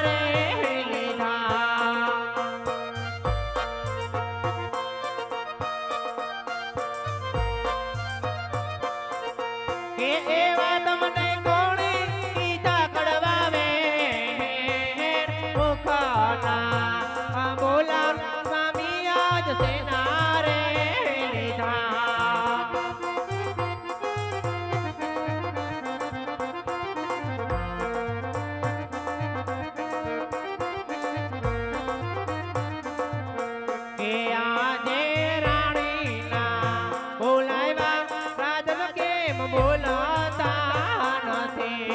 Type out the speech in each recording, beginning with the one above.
રે લીધા કે એવા તમને કોણી કીધા કડવાવે મુખના બોલા સ્વામી આજ સેના રે લીધા કે આજે રાણીના બોલાવ્યા રાજન કેમ બોલતા નથી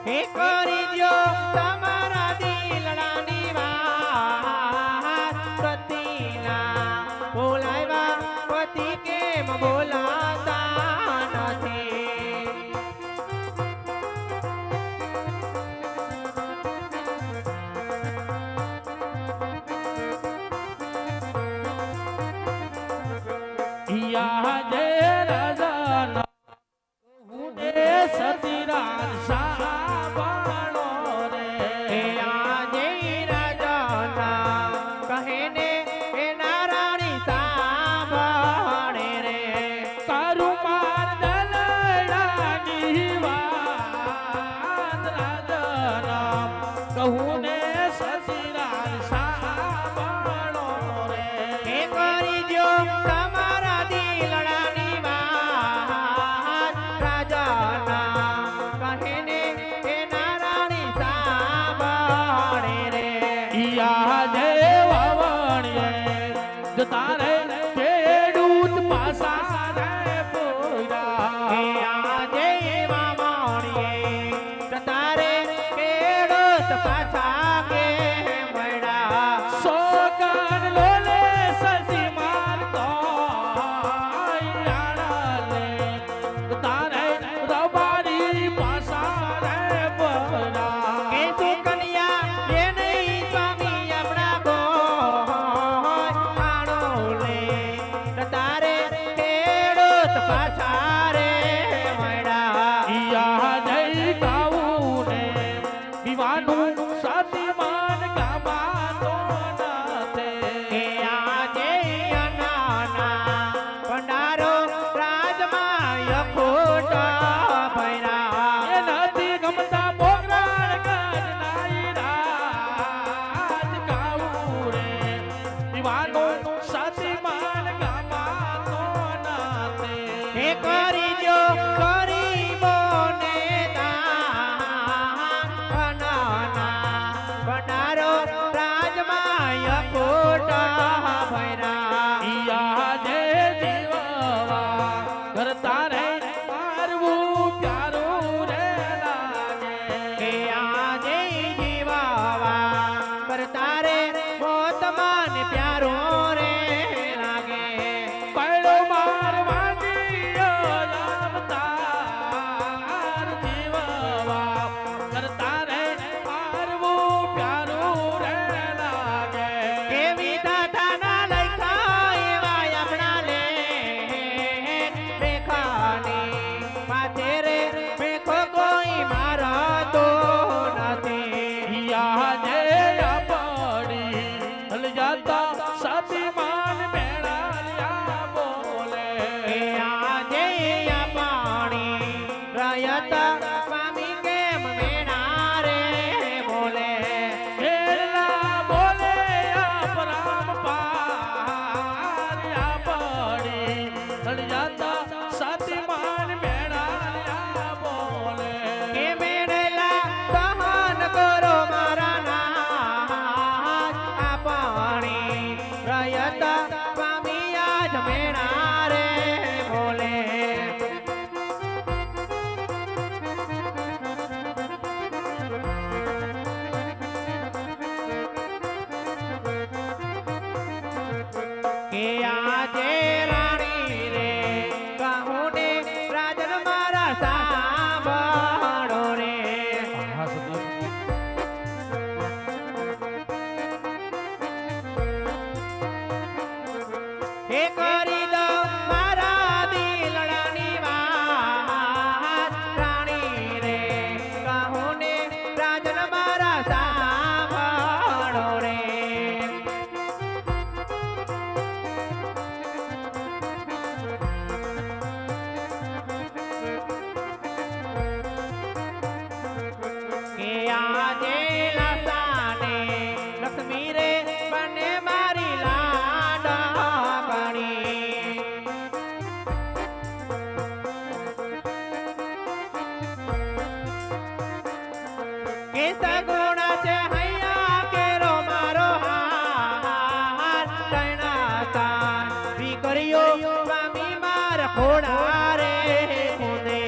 હે કરી દ્યો તમારા દિલડાની વાત પતિના બોલાવ્યા પતિ કેમ બોલતા નથી યા જય રાજા હું દે સતીરાજ સાંભળો રે હે આજે રાજાના કહે ને એના રાણી સાંભળે રે તારું માર દલડાની વાત રાજા કહું ને સતીરાજ સાંભળો રે હે કરી દ્યો તમારા દિલડાની વાત રાજાના કહે ને એના રાણી સાંભળે રે યા જય વાવણીએ જતા રે ખેડૂત પાસા રે હે પોરા આજે વાવણીએ તારે ખેડૂત પાછા કે મળ્યા સોગન લોલે સજી મારતો યાડાલે તારે રબારી પાસા રે પોરા કે સુકન્યા એ નહીં સ્વામી આપણા ગોહાણો લે તારે ખેડૂત પાછા રે મળ્યા યા જય ગાવું ને દીવાનું સતીમાન ગાવાનો નથી કે આજે અનાના ભંડારો રાજમાં અખૂટ ભર્યા એ નથી ગમતા બોરાણ ગજનાઈ રાજ ગાવું રે દીવાનું સતીમાન ગાવાનો નથી હે કરી દ્યો ગરીબોને દાન અનાના ભંડારો રાજમાં અખૂટ ભર્યા યા જય જીવવા કરતા રે મારવું પ્યારું રે લાગે કે આજે જીવાવા કરતા રે મોતમાન પ્યારો રે લાગે પૈડો મારવાની અવતાર જીવવા કરતા રે મારવું પ્યારું રે લાગે કે વિધાતાના લખ્યા એવા આપણા લે રેખાની માથે રે મેખો કોઈ મારતો નથી યા જય પડી હલ જાતા સતીમાન મેળાલ્યા બોલે કે આજે આ પાણી રયતા સ્વામી કેમ મેણા રે બોલે હેલા બોલે અપરામ પાર્યા પડી હલ જાતા સતીમાન મેળાલ્યા બોલે કે મેળેલા સહન કરો મારા નાથ આ પાણી રયતા સ્વામી આજ મેણા રે બોલે કે આજે રાણી રે એ સગુણ છે હૈયા કેરો મારો હાર તણા તાન વિકર્યો સ્વામી માર ખોડા રે ખુદે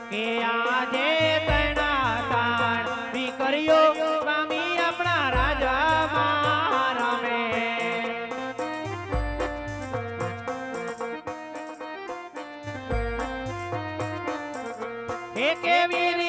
કે આજે તણા તાણ વિકર્યો સ્વામી આપણા રાજા મારમે હે કેવી